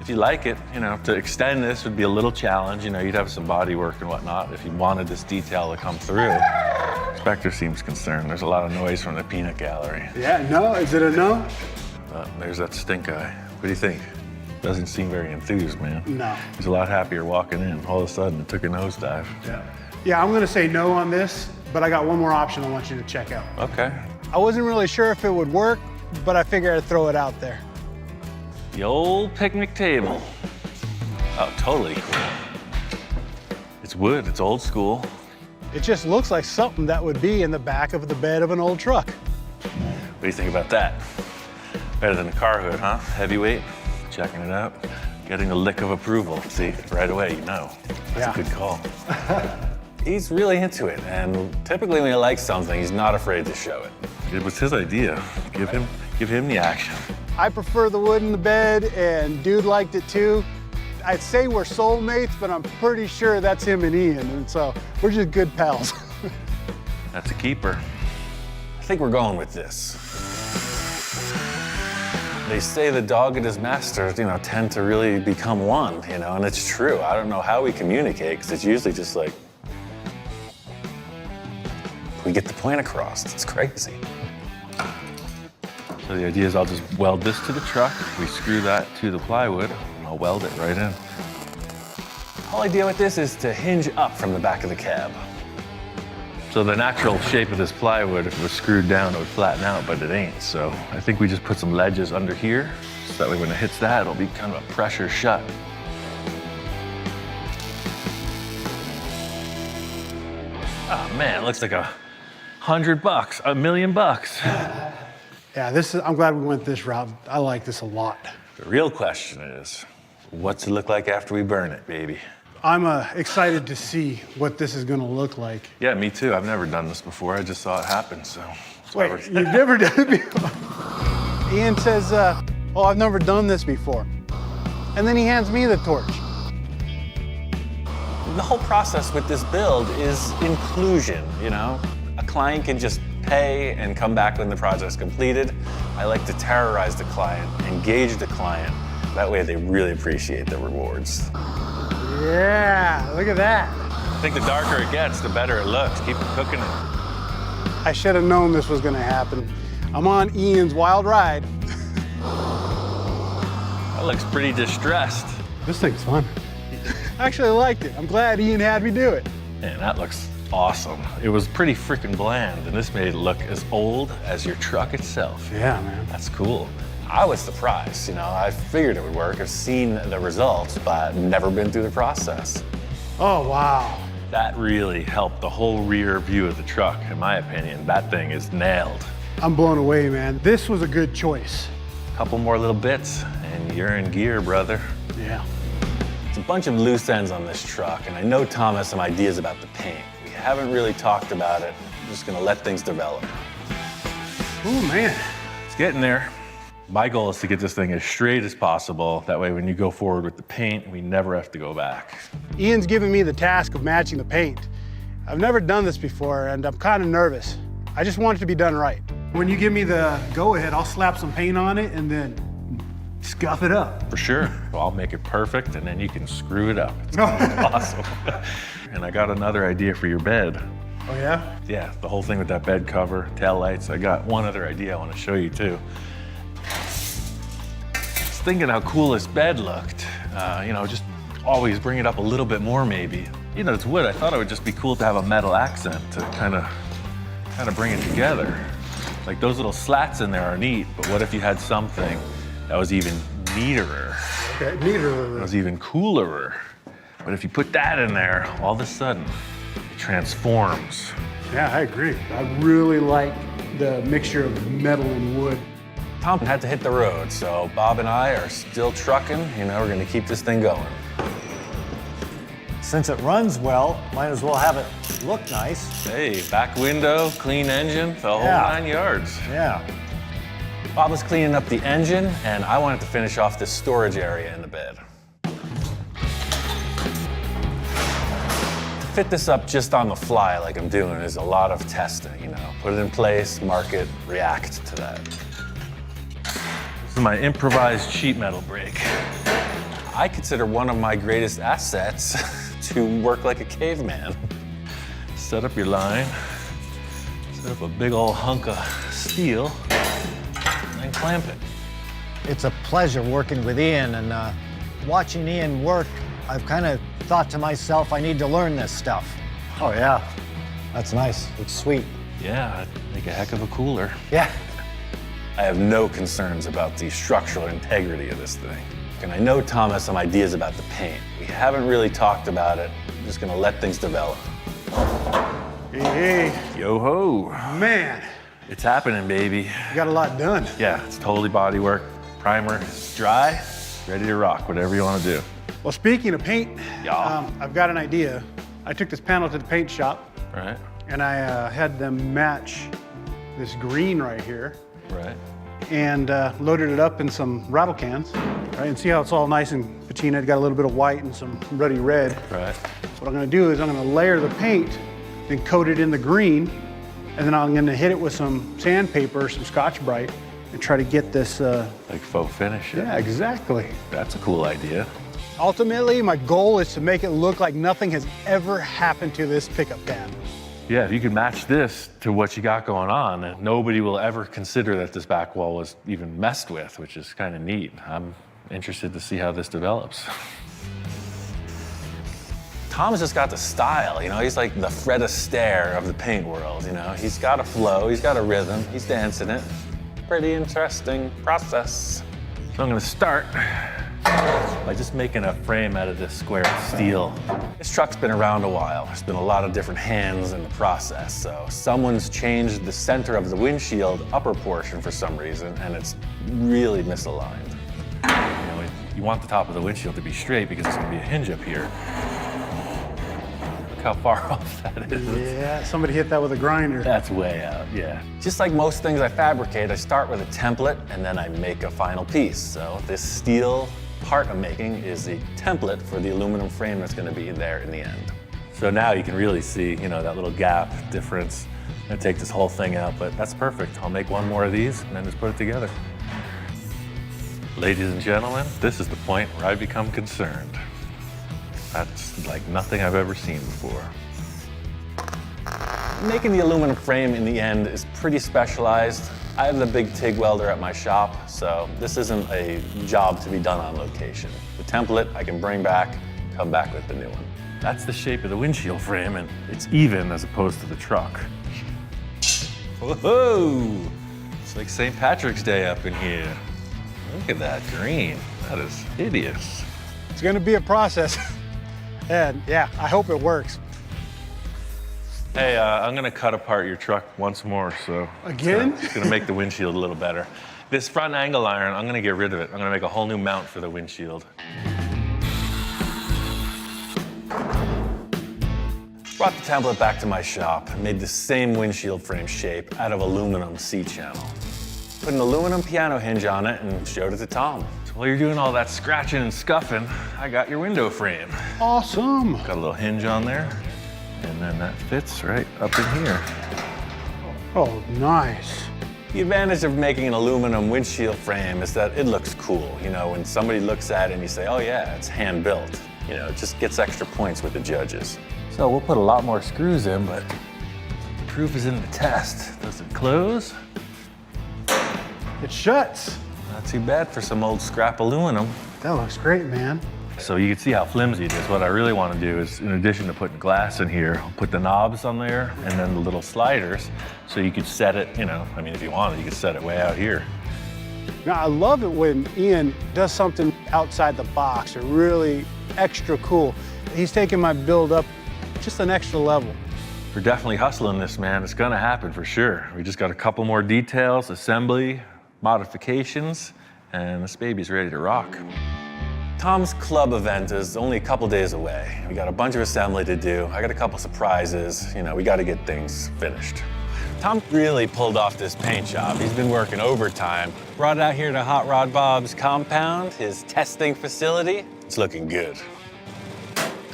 if you like it, you know, to extend this would be a little challenge. You know, you'd have some body work and whatnot if you wanted this detail to come through. Spectre seems concerned. There's a lot of noise from the peanut gallery. yeah, no, is it a no? There's that stink eye. What do you think? Doesn't seem very enthused, man. No. He's a lot happier walking in. All of a sudden, it took a nosedive. Yeah, I'm gonna say no on this, but I got one more option I want you to check out. Okay. I wasn't really sure if it would work, but I figured I'd throw it out there. The old picnic table. Oh, totally cool. It's wood, it's old school. It just looks like something that would be in the back of the bed of an old truck. What do you think about that? Better than a car hood, huh? Heavyweight, checking it out. Getting the lick of approval. See, right away, you know. That's Yeah. a good call. He's really into it, and typically when he likes something, he's not afraid to show it. It was his idea. Give him the action. I prefer the wood in the bed, and dude liked it too. I'd say we're soulmates, but I'm pretty sure that's him and Ian, and so we're just good pals. That's a keeper. I think we're going with this. They say the dog and his master, you know, tend to really become one, you know, and it's true. I don't know how we communicate, because it's usually just like, we get the point across. It's crazy. So the idea is I'll just weld this to the truck, we screw that to the plywood, and I'll weld it right in. The whole idea with this is to hinge up from the back of the cab. So the natural shape of this plywood, if it was screwed down, it would flatten out, but it ain't. So I think we just put some ledges under here, so that way when it hits that, it'll be kind of a pressure shut. Oh man, it looks like $100, $1 million. Yeah, I'm glad we went this route. I like this a lot. The real question is, what's it look like after we burn it, baby? I'm excited to see what this is gonna look like. Yeah, me too. I've never done this before. I just saw it happen, so. that's why Wait, you've never done it before? Ian says, oh, I've never done this before. And then he hands me the torch. The whole process with this build is inclusion, you know? A client can just pay and come back when the project's completed. I like to terrorize the client, engage the client. That way they really appreciate the rewards. Yeah, look at that. I think the darker it gets, the better it looks. Keep it cooking it. I should have known this was gonna happen. I'm on Ian's wild ride. That looks pretty distressed. This thing's fun. Actually, I liked it. I'm glad Ian had me do it. Man, that looks awesome. It was pretty freaking bland, and this made it look as old as your truck itself. Yeah, man. That's cool. I was surprised, you know, I figured it would work. I've seen the results, but never been through the process. Oh, wow. That really helped the whole rear view of the truck, in my opinion. That thing is nailed. I'm blown away, man. This was a good choice. Couple more little bits, and you're in gear, brother. Yeah. Some bunch of loose ends on this truck, and I know Tom has some ideas about the paint. We haven't really talked about it. I'm just gonna let things develop. Oh, man. It's getting there. My goal is to get this thing as straight as possible. That way, when you go forward with the paint, we never have to go back. Ian's giving me the task of matching the paint. I've never done this before, and I'm kind of nervous. I just want it to be done right. When you give me the go-ahead, I'll slap some paint on it and then scuff it up. For sure. Well, I'll make it perfect, and then you can screw it up. It's awesome. And I got another idea for your bed. Oh, yeah? Yeah, the whole thing with that bed cover, tail lights. I got one other idea I want to show you, too. I was thinking how cool this bed looked. You know, just always bring it up a little bit more, maybe. You know, it's wood. I thought it would just be cool to have a metal accent to kind of bring it together. Like, those little slats in there are neat, but what if you had something that was even neater? Okay, neater. That was even cooler. But if you put that in there, all of a sudden, it transforms. Yeah, I agree. I really like the mixture of metal and wood. Tom had to hit the road, so Bob and I are still trucking. You know, we're gonna keep this thing going. Since it runs well, might as well have it look nice. Hey, back window, clean engine, the whole Yeah. 9 yards. Yeah. Bob was cleaning up the engine, and I wanted to finish off this storage area in the bed. To fit this up just on the fly like I'm doing is a lot of testing, you know. Put it in place, mark it, react to that. This is my improvised sheet metal brake. I consider one of my greatest assets to work like a caveman. Set up your line, set up a big old hunk of steel, and clamp it. It's a pleasure working with Ian, and watching Ian work, I've kind of thought to myself, I need to learn this stuff. Oh, yeah. That's nice. It's sweet. Yeah, that'd make a heck of a cooler. Yeah. I have no concerns about the structural integrity of this thing. And I know Tom has some ideas about the paint. We haven't really talked about it. I'm just gonna let things develop. Hey, Yo-ho, man, it's happening, baby. you got a lot done. Yeah, it's totally body work. Primer, it's dry, ready to rock, whatever you want to do. Well, speaking of paint, Yeah. I've got an idea. I took this panel to the paint shop, All right, and I had them match this green right here, right. and loaded it up in some rattle cans, right? And see how it's all nice and patina. It got a little bit of white and some ruddy red. Right. What I'm gonna do is I'm gonna layer the paint, then coat it in the green, and then I'm gonna hit it with some sandpaper, some Scotch-Brite, and try to get this, Like faux finish. it. yeah, exactly. That's a cool idea. Ultimately, my goal is to make it look like nothing has ever happened to this pickup cab. Yeah, if you can match this to what you got going on, and nobody will ever consider that this back wall was even messed with, which is kind of neat. I'm interested to see how this develops. Tom's just got the style, you know? He's like the Fred Astaire of the paint world, you know? He's got a flow, he's got a rhythm, he's dancing it. Pretty interesting process. So I'm gonna start by just making a frame out of this square steel. This truck's been around a while. There's been a lot of different hands in the process. So someone's changed the center of the windshield upper portion for some reason, and it's really misaligned. You know, you want the top of the windshield to be straight because it's gonna be a hinge up here. Look how far off that is. Yeah, somebody hit that with a grinder. That's way out, yeah. Just like most things I fabricate, I start with a template and then I make a final piece. So this steel part I'm making is the template for the aluminum frame that's gonna be there in the end. So now you can really see, you know, that little gap difference. I'm gonna take this whole thing out, but that's perfect. I'll make one more of these and then just put it together. Ladies and gentlemen, this is the point where I become concerned. That's like nothing I've ever seen before. Making the aluminum frame in the end is pretty specialized. I have the big TIG welder at my shop, so this isn't a job to be done on location. The template I can bring back, come back with the new one. That's the shape of the windshield frame, and it's even as opposed to the truck. Whoa! It's like St. Patrick's Day up in here. Look at that green. That is hideous. It's gonna be a process. And yeah, I hope it works. Hey, I'm gonna cut apart your truck once more, so. Again? It's gonna make the windshield a little better. This front angle iron, I'm gonna get rid of it. I'm gonna make a whole new mount for the windshield. Brought the template back to my shop and made the same windshield frame shape out of aluminum C-channel. Put an aluminum piano hinge on it and showed it to Tom. So while you're doing all that scratching and scuffing, I got your window frame. Awesome. Got a little hinge on there, and then that fits right up in here. Oh, nice. The advantage of making an aluminum windshield frame is that it looks cool. You know, when somebody looks at it and you say, oh yeah, it's hand built. You know, it just gets extra points with the judges. So we'll put a lot more screws in, but the proof is in the test. Does it close? It shuts. Not too bad for some old scrap aluminum. That looks great, man. So you can see how flimsy it is. What I really want to do is, in addition to putting glass in here, I'll put the knobs on there and then the little sliders so you could set it, you know, I mean, if you wanted, you could set it way out here. Now, I love it when Ian does something outside the box or really extra cool. He's taking my build up just an extra level. We're definitely hustling this, man. It's gonna happen for sure. We just got a couple more details, assembly, modifications, and this baby's ready to rock. Tom's club event is only a couple days away. We got a bunch of assembly to do. I got a couple surprises. You know, we got to get things finished. Tom really pulled off this paint job. He's been working overtime. Brought it out here to Hot Rod Bob's compound, his testing facility. It's looking good.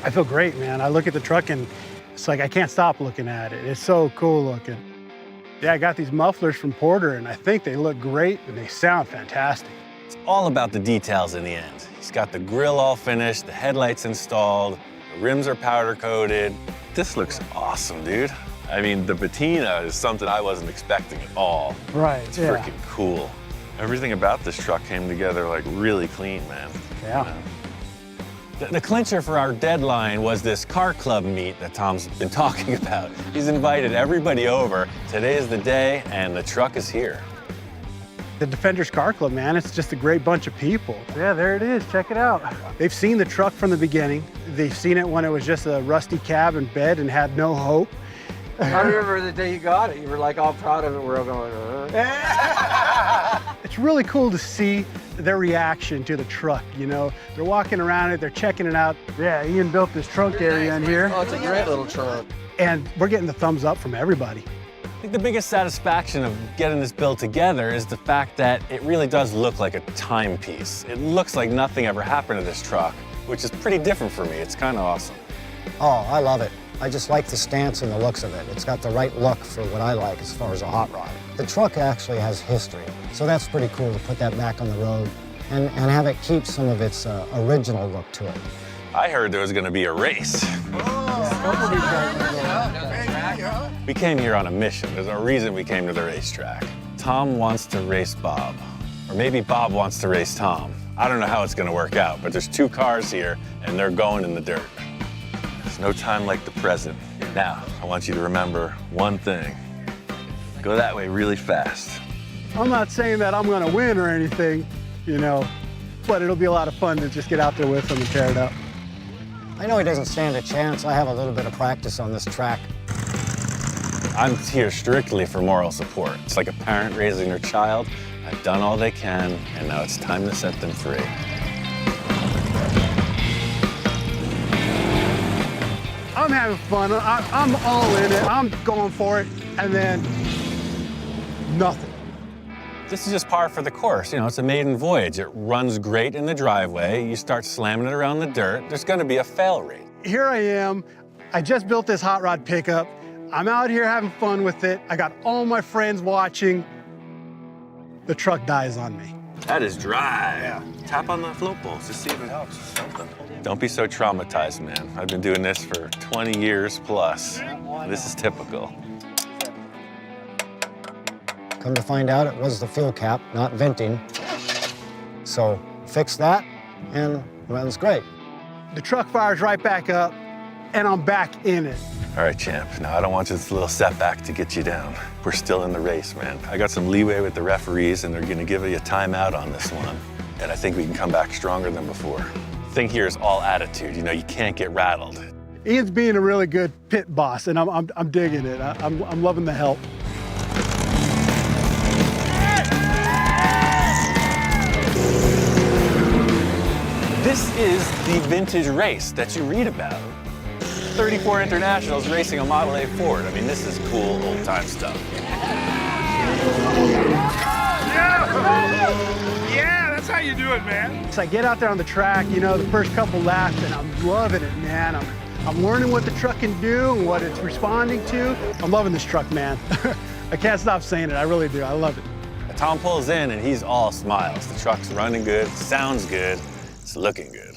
I feel great, man. I look at the truck and it's like I can't stop looking at it. It's so cool looking. Yeah, I got these mufflers from Porter and I think they look great and they sound fantastic. It's all about the details in the end. He's got the grill all finished, the headlights installed, the rims are powder coated. This looks awesome, dude. I mean, the patina is something I wasn't expecting at all. Right, It's freaking cool. Everything about this truck came together like really clean, man. Yeah. The clincher for our deadline was this car club meet that Tom's been talking about. He's invited everybody over. Today is the day, and the truck is here. The Defenders Car Club, man, it's just a great bunch of people. Yeah, there it is. Check it out. They've seen the truck from the beginning. They've seen it when it was just a rusty cab and bed and had no hope. I remember the day you got it. You were like all proud of it. We're all going, It's really cool to see their reaction to the truck, you know. They're walking around it, they're checking it out. Yeah, Ian built this trunk area in here. Oh, it's a great little truck. And we're getting the thumbs up from everybody. I think the biggest satisfaction of getting this built together is the fact that it really does look like a timepiece. It looks like nothing ever happened to this truck, which is pretty different for me. It's kind of awesome. Oh, I love it. I just like the stance and the looks of it. It's got the right look for what I like as far as a hot rod. The truck actually has history, so that's pretty cool to put that back on the road and have it keep some of its original look to it. I heard there was going to be a race. We came here on a mission. There's a reason we came to the racetrack. Tom wants to race Bob, or maybe Bob wants to race Tom. I don't know how it's going to work out, but there's two cars here, and they're going in the dirt. There's no time like the present. Now, I want you to remember one thing. Go that way really fast. I'm not saying that I'm gonna win or anything, you know, but it'll be a lot of fun to just get out there with him and tear it up. I know he doesn't stand a chance. I have a little bit of practice on this track. I'm here strictly for moral support. It's like a parent raising their child. I've done all they can, and now it's time to set them free. I'm having fun. I'm all in it. I'm going for it, and then nothing. This is just par for the course. You know, it's a maiden voyage. It runs great in the driveway. You start slamming it around the dirt, there's gonna be a fail rate. Here I am. I just built this hot rod pickup. I'm out here having fun with it. I got all my friends watching. The truck dies on me. That is dry. Yeah. Tap on the float bowl, just see if it helps. Something. Don't be so traumatized, man. I've been doing this for 20 years plus. This is typical. Come to find out, it was the fuel cap, not venting. So fix that, and runs great. The truck fires right back up, and I'm back in it. All right, champ. Now, I don't want this little setback to get you down. We're still in the race, man. I got some leeway with the referees, and they're gonna give you a timeout on this one. And I think we can come back stronger than before. The thing here is all attitude. You know, you can't get rattled. Ian's being a really good pit boss, and I'm digging it. I'm loving the help. This is the vintage race that you read about. 34 internationals racing a Model A Ford. I mean, this is cool old-time stuff. Yeah, that's how you do it, man. So I get out there on the track, you know, the first couple laps, and I'm loving it, man. I'm learning what the truck can do and what it's responding to. I'm loving this truck, man. I can't stop saying it. I really do. I love it. Tom pulls in and he's all smiles. The truck's running good, sounds good, it's looking good.